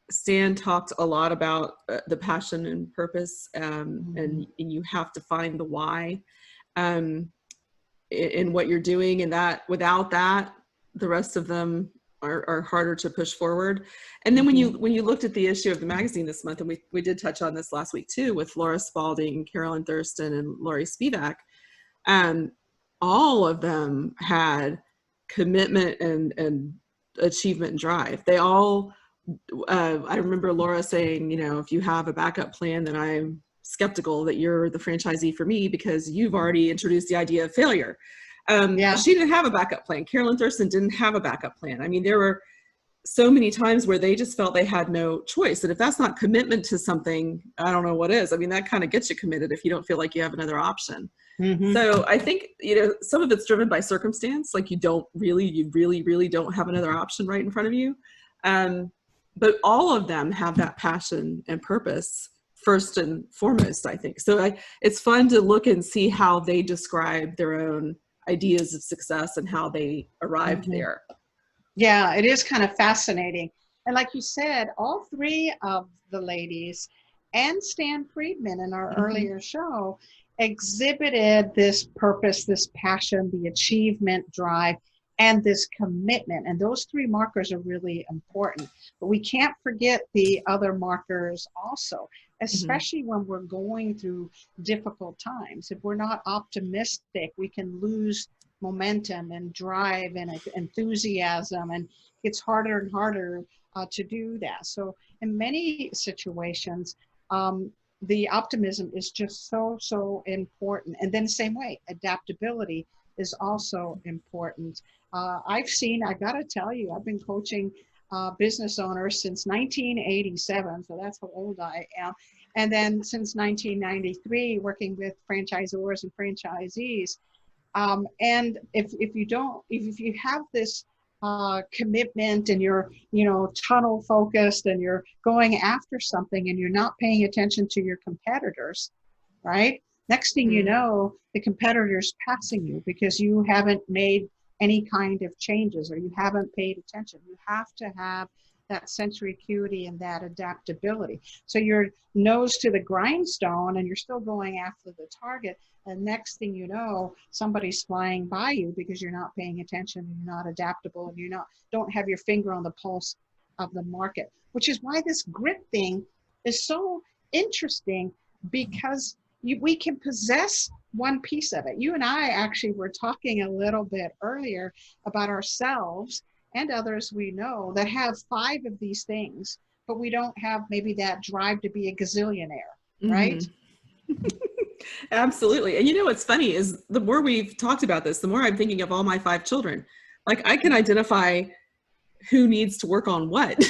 Stan talked a lot about the passion and purpose, and you have to find the why in what you're doing, and that without that, the rest of them are harder to push forward. And then when you looked at the issue of the magazine this month, and we did touch on this last week too, with Laura Spalding, Carolyn Thurston, and Laurie Spivak, all of them had commitment and achievement and drive. They all, I remember Laura saying, if you have a backup plan, then I'm skeptical that you're the franchisee for me because you've already introduced the idea of failure. She didn't have a backup plan. Carolyn Thurston didn't have a backup plan. I mean, there were so many times where they just felt they had no choice. And if that's not commitment to something, I don't know what is. I mean, that kind of gets you committed if you don't feel like you have another option. So I think, some of it's driven by circumstance, like you really don't have another option right in front of you. But all of them have that passion and purpose first and foremost, I think. So it's fun to look and see how they describe their own ideas of success and how they arrived there. Yeah, it is kind of fascinating. And like you said, all three of the ladies and Stan Friedman in our earlier show exhibited this purpose, this passion, the achievement drive, and this commitment. And those three markers are really important. But we can't forget the other markers also, especially when we're going through difficult times. If we're not optimistic, we can lose momentum and drive and enthusiasm, and it's harder and harder to do that. So in many situations, the optimism is just so important. And then same way, adaptability is also important. I gotta tell you, I've been coaching business owners since 1987. So that's how old I am. And then since 1993, working with franchisors and franchisees. And if you have this commitment and you're, tunnel focused and you're going after something and you're not paying attention to your competitors, right? Next thing you know, the competitor's passing you because you haven't made any kind of changes or you haven't paid attention. You have to have that sensory acuity and that adaptability. So you're nose to the grindstone and you're still going after the target. And next thing you know, somebody's flying by you because you're not paying attention and you're not adaptable and don't have your finger on the pulse of the market, which is why this grit thing is so interesting, because we can possess one piece of it. You and I actually were talking a little bit earlier about ourselves and others we know that have 5 of these things, but we don't have maybe that drive to be a gazillionaire, right? Absolutely. And what's funny is the more we've talked about this, the more I'm thinking of all my 5 children. Like I can identify who needs to work on what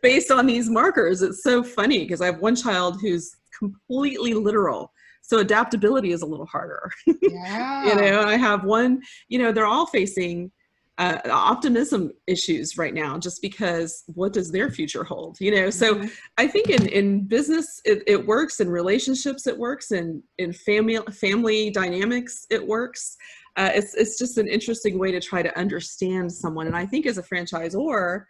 based on these markers. It's so funny because I have one child who's completely literal. So adaptability is a little harder. Yeah. I have one, they're all facing optimism issues right now, just because what does their future hold? So I think in business, it works, in relationships, it works, in family dynamics, it works. It's just an interesting way to try to understand someone. And I think as a franchisor,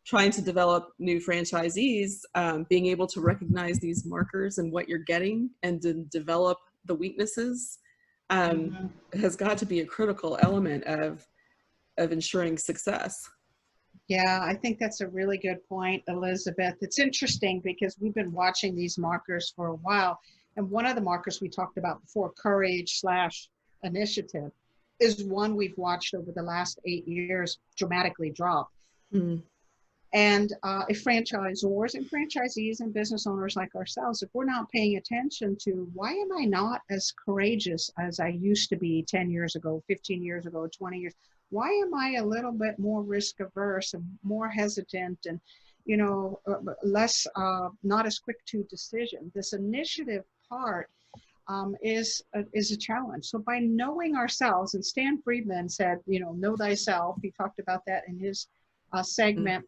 trying to develop new franchisees, being able to recognize these markers and what you're getting and to develop the weaknesses has got to be a critical element of ensuring success. Yeah, I think that's a really good point, Elizabeth. It's interesting because we've been watching these markers for a while. And one of the markers we talked about before, courage/initiative, is one we've watched over the last 8 years dramatically drop. And if franchisors and franchisees and business owners like ourselves, if we're not paying attention to why am I not as courageous as I used to be 10 years ago, 15 years ago, 20 years, why am I a little bit more risk averse and more hesitant and, less, not as quick to decision? This initiative part is a challenge. So by knowing ourselves, and Stan Friedman said, know thyself, he talked about that in his segment,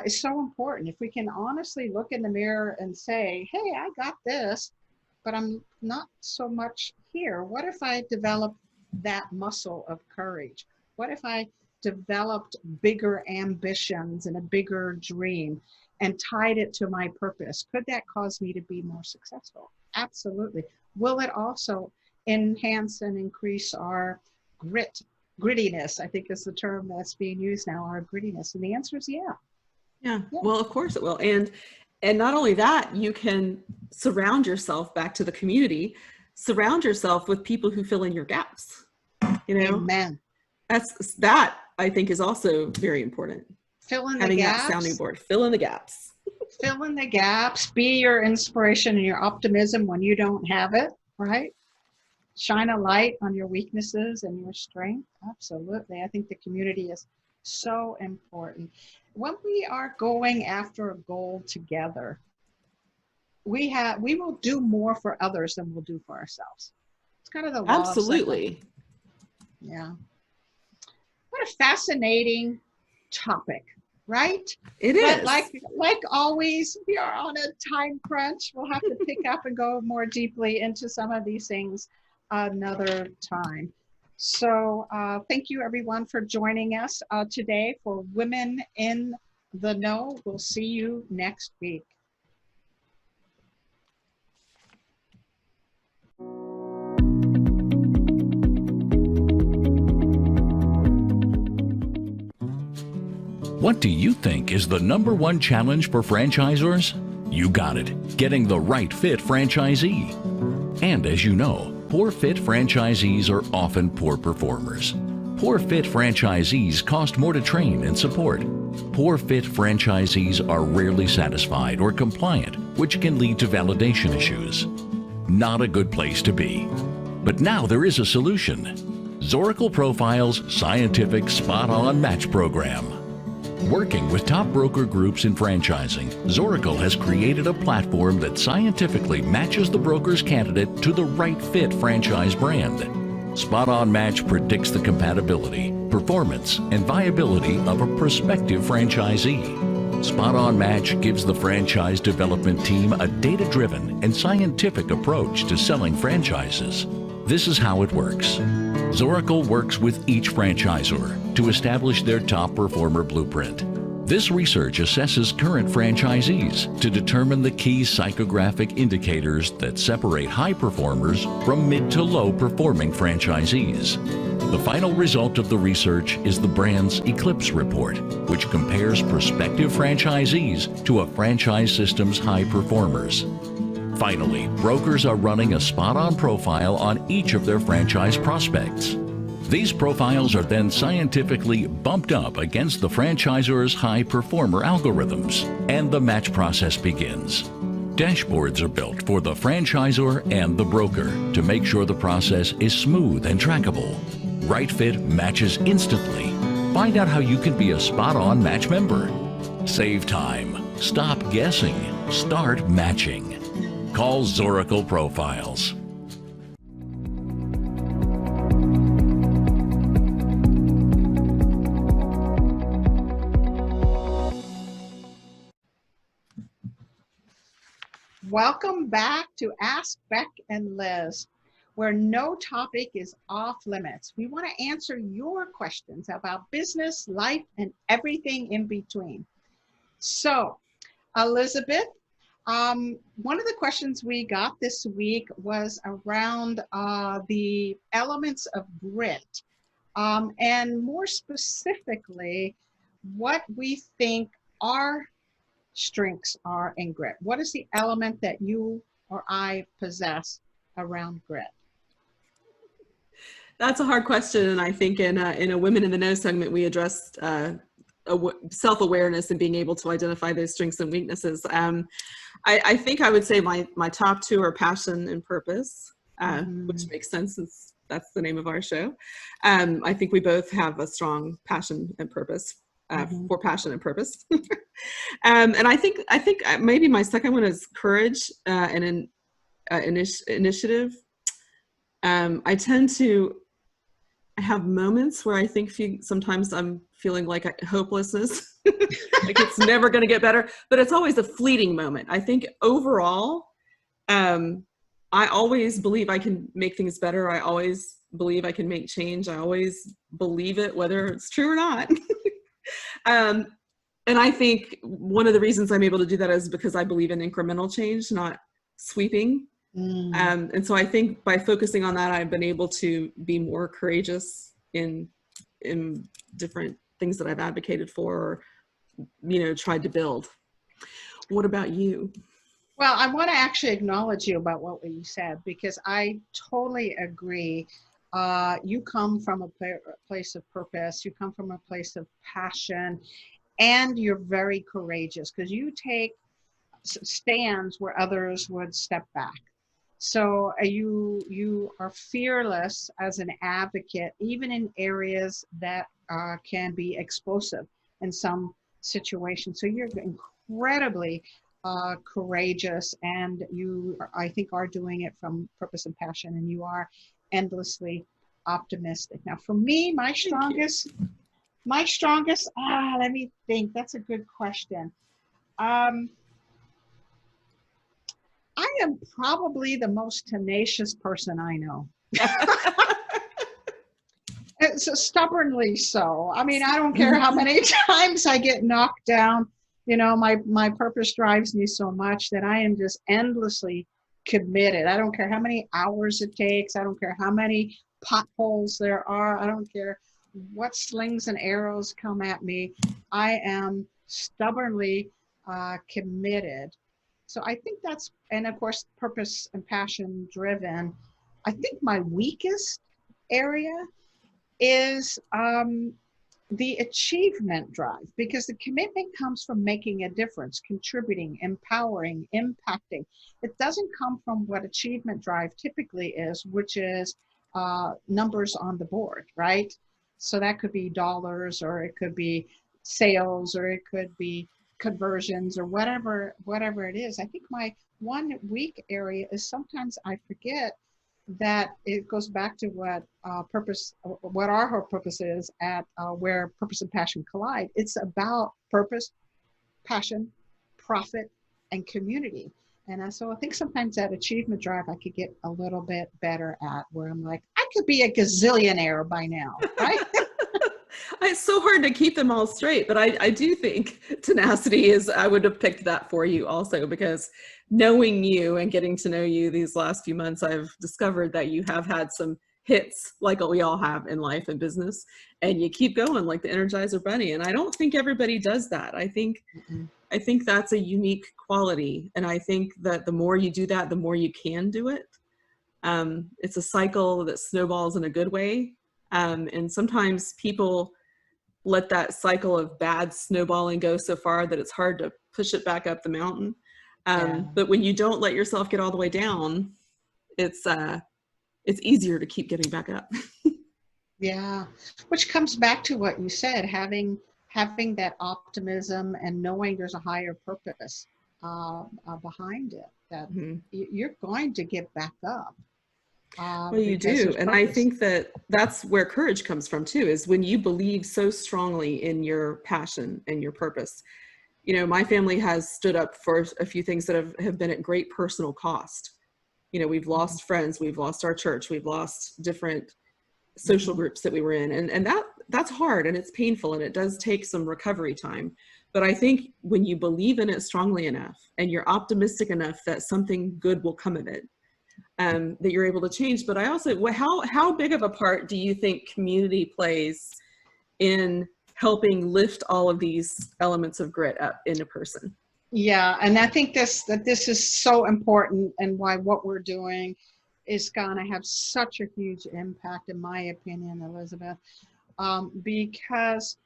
is so important. If we can honestly look in the mirror and say, hey, I got this, but I'm not so much here. What if I developed that muscle of courage? What if I developed bigger ambitions and a bigger dream and tied it to my purpose? Could that cause me to be more successful? Absolutely. Will it also enhance and increase our grittiness? I think is the term that's being used now, our grittiness. And the answer is yeah. Yeah, well, of course it will. And not only that, you can surround yourself, back to the community, surround yourself with people who fill in your gaps. Amen. That I think is also very important. Fill in Having the gaps. That sounding board. Fill in the gaps. Fill in the gaps. Be your inspiration and your optimism when you don't have it, right? Shine a light on your weaknesses and your strength. Absolutely. I think the community is so important. When we are going after a goal together, we will do more for others than we'll do for ourselves. It's kind of the law. Absolutely. Yeah. What a fascinating topic, right? It is. But like always, we are on a time crunch. We'll have to pick up and go more deeply into some of these things another time. So thank you everyone for joining us today for Women in the Know. We'll see you next week. What do you think is the #1 challenge for franchisors? You got it, getting the right fit franchisee. And as you know, poor fit franchisees are often poor performers. Poor fit franchisees cost more to train and support. Poor fit franchisees are rarely satisfied or compliant, which can lead to validation issues. Not a good place to be. But now there is a solution. Zoracle Profile's scientific spot-on match program. Working with top broker groups in franchising, Zoracle has created a platform that scientifically matches the broker's candidate to the right fit franchise brand. Spot On Match predicts the compatibility, performance, and viability of a prospective franchisee. Spot On Match gives the franchise development team a data-driven and scientific approach to selling franchises. This is how it works. Zoracle works with each franchisor to establish their top performer blueprint. This research assesses current franchisees to determine the key psychographic indicators that separate high performers from mid to low performing franchisees. The final result of the research is the brand's Eclipse report, which compares prospective franchisees to a franchise system's high performers. Finally, brokers are running a spot-on profile on each of their franchise prospects. These profiles are then scientifically bumped up against the franchisor's high performer algorithms, and the match process begins. Dashboards are built for the franchisor and the broker to make sure the process is smooth and trackable. Right Fit matches instantly. Find out how you can be a spot-on match member. Save time. Stop guessing. Start matching. Call Zoracle Profiles. Welcome back to Ask Beck and Liz, where no topic is off limits. We want to answer your questions about business, life, and everything in between. So, Elizabeth, one of the questions we got this week was around the elements of grit, and more specifically, what we think our strengths are in grit. What is the element that you or I possess around grit? That's a hard question, and I think in a Women in the Know segment, we addressed self-awareness and being able to identify those strengths and weaknesses. I think I would say my top two are passion and purpose, which makes sense since that's the name of our show. I think we both have a strong passion and purpose, for passion and purpose. And I think maybe my second one is courage and initiative. I tend to have moments where I think sometimes I'm feeling like hopelessness, like it's never going to get better, but it's always a fleeting moment. I think overall, I always believe I can make things better. I always believe I can make change. I always believe it, whether it's true or not. And I think one of the reasons I'm able to do that is because I believe in incremental change, not sweeping. And so I think by focusing on that, I've been able to be more courageous in different things that I've advocated for, or, tried to build. What about you? Well, I want to actually acknowledge you about what you said, because I totally agree. You come from a place of purpose. You come from a place of passion, and you're very courageous because you take stands where others would step back. So you are fearless as an advocate, even in areas that can be explosive in some situations. So you're incredibly courageous, and you, I think, are doing it from purpose and passion, and you are endlessly optimistic. Now, for me, my strongest, let me think. That's a good question. I am probably the most tenacious person I know. It's stubbornly so. I mean, I don't care how many times I get knocked down. My purpose drives me so much that I am just endlessly committed. I don't care how many hours it takes. I don't care how many potholes there are. I don't care what slings and arrows come at me. I am stubbornly committed. So I think that's, and of course, purpose and passion driven. I think my weakest area is the achievement drive, because the commitment comes from making a difference, contributing, empowering, impacting. It doesn't come from what achievement drive typically is, which is numbers on the board, right? So that could be dollars, or it could be sales, or it could be conversions, or whatever it is. I think my one weak area is sometimes I forget that it goes back to what our purpose is at where purpose and passion collide. It's about purpose, passion, profit, and community. And so I think sometimes that achievement drive I could get a little bit better at, where I'm like, I could be a gazillionaire by now, right? It's so hard to keep them all straight, but I do think tenacity is, I would have picked that for you also, because knowing you and getting to know you these last few months, I've discovered that you have had some hits like we all have in life and business, and you keep going like the Energizer Bunny. And I don't think everybody does that. I think that's a unique quality. And I think that the more you do that, the more you can do it. It's a cycle that snowballs in a good way. And sometimes people let that cycle of bad snowballing go so far that it's hard to push it back up the mountain. But when you don't let yourself get all the way down, it's easier to keep getting back up. Yeah, which comes back to what you said, having that optimism and knowing there's a higher purpose behind it, that you're going to get back up. Well, you do. And I think that that's where courage comes from too, is when you believe so strongly in your passion and your purpose. You know, my family has stood up for a few things that have been at great personal cost. You know, we've lost friends, we've lost our church, we've lost different social groups that we were in. And that's hard, and it's painful, and it does take some recovery time. But I think when you believe in it strongly enough and you're optimistic enough that something good will come of it, that you're able to change. But I also, how big of a part do you think community plays in helping lift all of these elements of grit up in a person? Yeah, and I think this is so important, and why what we're doing is going to have such a huge impact, in my opinion, Elizabeth, because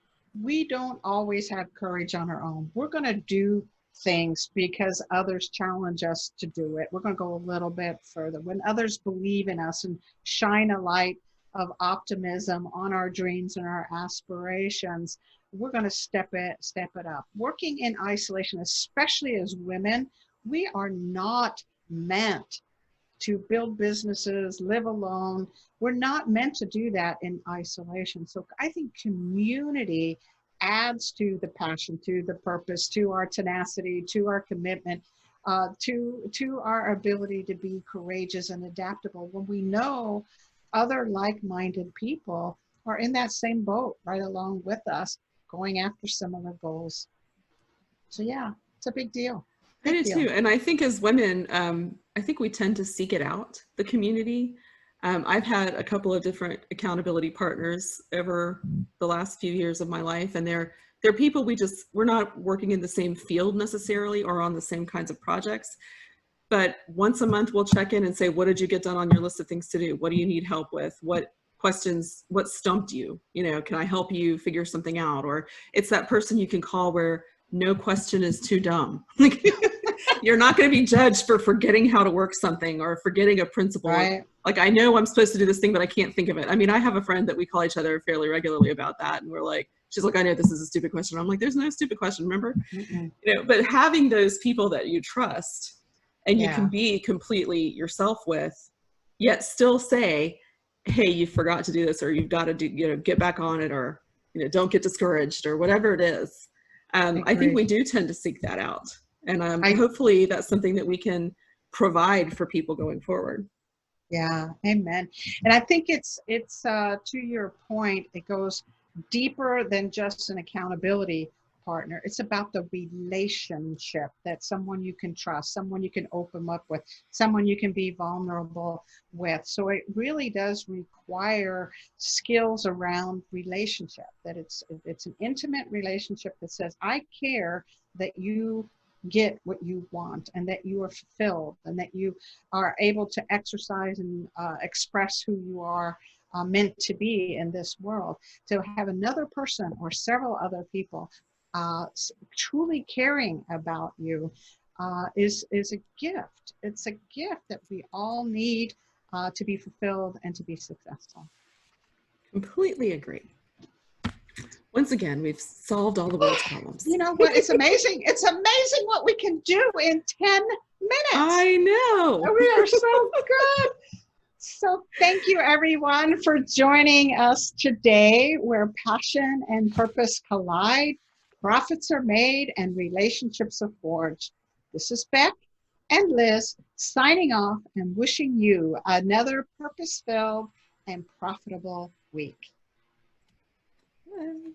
we don't always have courage on our own. We're going to do things because others challenge us to do it. We're going to go a little bit further. When others believe in us and shine a light of optimism on our dreams and our aspirations, we're going to step it up. Working in isolation, especially as women, we are not meant to build businesses, live alone. We're not meant to do that in isolation. So I think community adds to the passion, to the purpose, to our tenacity, to our commitment, to our ability to be courageous and adaptable, when we know other like-minded people are in that same boat right along with us, going after similar goals. So yeah, it's a big deal. I do too. And I think as women, I think we tend to seek it out, the community. I've had a couple of different accountability partners over the last few years of my life, and they're people we're not working in the same field necessarily or on the same kinds of projects, but once a month we'll check in and say, what did you get done on your list of things to do? What do you need help with? What questions, what stumped you? You know, can I help you figure something out? Or it's that person you can call where no question is too dumb. You're not going to be judged for forgetting how to work something or forgetting a principle. Right. Like, I know I'm supposed to do this thing, but I can't think of it. I mean, I have a friend that we call each other fairly regularly about that. And we're like, she's like, I know this is a stupid question. I'm like, there's no stupid question, remember? You know, but having those people that you trust and you can be completely yourself with, yet still say, hey, you forgot to do this, or you've got to do, you know, get back on it, or, you know, don't get discouraged, or whatever it is. I think we do tend to seek that out. And hopefully that's something that we can provide for people going forward. Yeah, amen. And I think it's to your point, it goes deeper than just an accountability partner. It's about the relationship, that someone you can trust, someone you can open up with, someone you can be vulnerable with. So it really does require skills around relationship, that it's an intimate relationship that says, I care that you get what you want, and that you are fulfilled, and that you are able to exercise and express who you are meant to be in this world. To have another person or several other people truly caring about you is a gift. It's a gift that we all need to be fulfilled and to be successful. Completely agree. Once again, we've solved all the world's problems. You know what? It's amazing. It's amazing what we can do in 10 minutes. I know. We are so good. So thank you, everyone, for joining us today, where passion and purpose collide, profits are made, and relationships are forged. This is Beck and Liz signing off and wishing you another purpose-filled and profitable week. Bye.